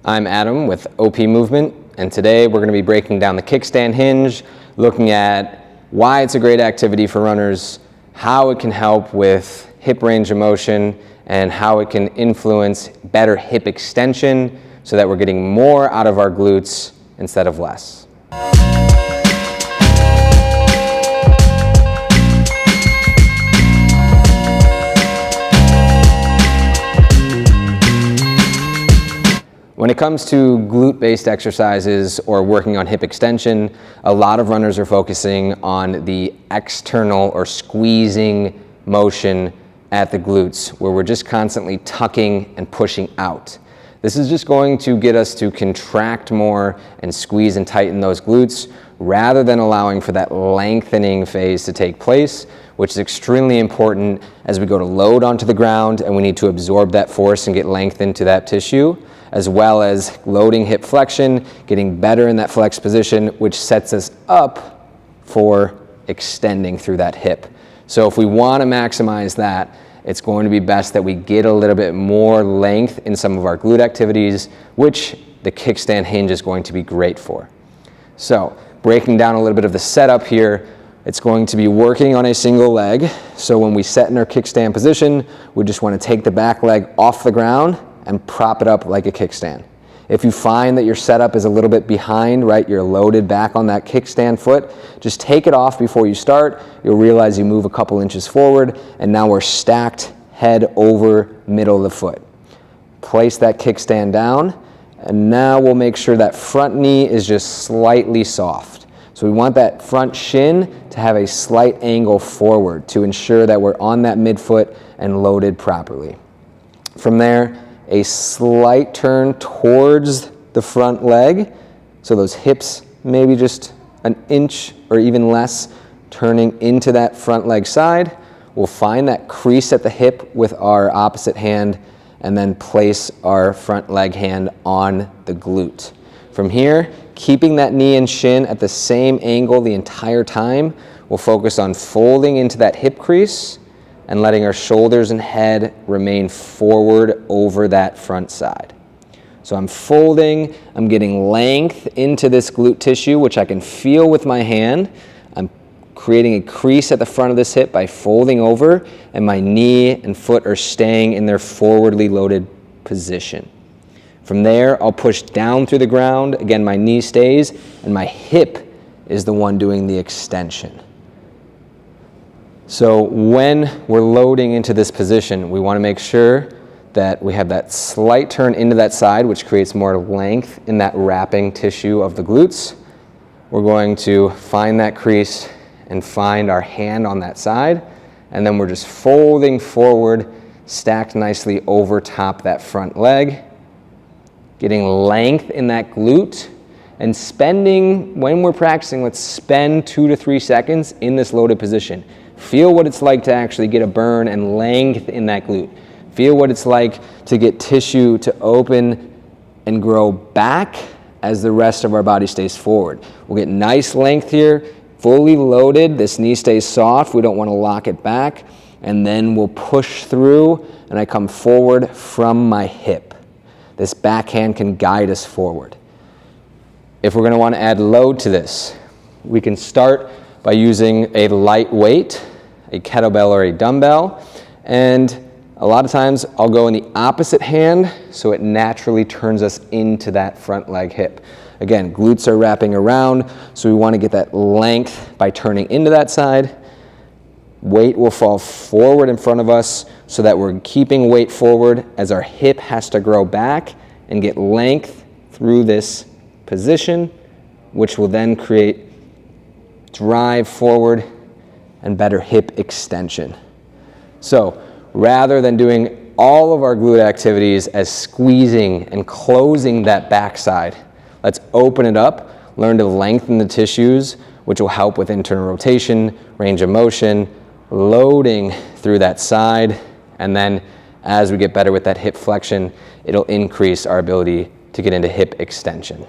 I'm Adam with OP Movement, and today we're going to be breaking down the kickstand hinge, looking at why it's a great activity for runners, how it can help with hip range of motion, and how it can influence better hip extension so that we're getting more out of our glutes instead of less. When it comes to glute-based exercises or working on hip extension, a lot of runners are focusing on the external or squeezing motion at the glutes, where we're just constantly tucking and pushing out. This is just going to get us to contract more and squeeze and tighten those glutes rather than allowing for that lengthening phase to take place, which is extremely important as we go to load onto the ground and we need to absorb that force and get length into that tissue, as well as loading hip flexion, getting better in that flex position, which sets us up for extending through that hip. So if we want to maximize that, it's going to be best that we get a little bit more length in some of our glute activities, which the kickstand hinge is going to be great for. So breaking down a little bit of the setup here, it's going to be working on a single leg. So when we set in our kickstand position, we just want to take the back leg off the ground and prop it up like a kickstand. If you find that your setup is a little bit behind, right, you're loaded back on that kickstand foot, just take it off before you start. You'll realize you move a couple inches forward, and now we're stacked head over middle of the foot. Place that kickstand down, and now we'll make sure that front knee is just slightly soft. So we want that front shin to have a slight angle forward to ensure that we're on that midfoot and loaded properly. From there, a slight turn towards the front leg, so those hips maybe just an inch or even less turning into that front leg side. We'll find that crease at the hip with our opposite hand and then place our front leg hand on the glute. From here, keeping that knee and shin at the same angle the entire time, we'll focus on folding into that hip crease and letting our shoulders and head remain forward over that front side. So I'm folding, I'm getting length into this glute tissue, which I can feel with my hand. I'm creating a crease at the front of this hip by folding over, and my knee and foot are staying in their forwardly loaded position. From there, I'll push down through the ground. Again, my knee stays, and my hip is the one doing the extension. So when we're loading into this position, we want to make sure that we have that slight turn into that side, which creates more length in that wrapping tissue of the glutes. We're going to find that crease and find our hand on that side, and then we're just folding forward, stacked nicely over top that front leg, getting length in that glute, and spending, when we're practicing, let's spend 2 to 3 seconds in this loaded position. Feel what it's like to actually get a burn and length in that glute. Feel what it's like to get tissue to open and grow back as the rest of our body stays forward. We'll get nice length here, fully loaded. This knee stays soft. We don't want to lock it back. And then we'll push through, and I come forward from my hip. This backhand can guide us forward. If we're going to want to add load to this, we can start by using a light weight, a kettlebell or a dumbbell, and a lot of times I'll go in the opposite hand so it naturally turns us into that front leg hip. Again, glutes are wrapping around, so we want to get that length by turning into that side. Weight will fall forward in front of us so that we're keeping weight forward as our hip has to grow back and get length through this position, which will then create drive forward and better hip extension. So rather than doing all of our glute activities as squeezing and closing that backside, let's open it up, learn to lengthen the tissues, which will help with internal rotation, range of motion, loading through that side, and then as we get better with that hip flexion, it'll increase our ability to get into hip extension.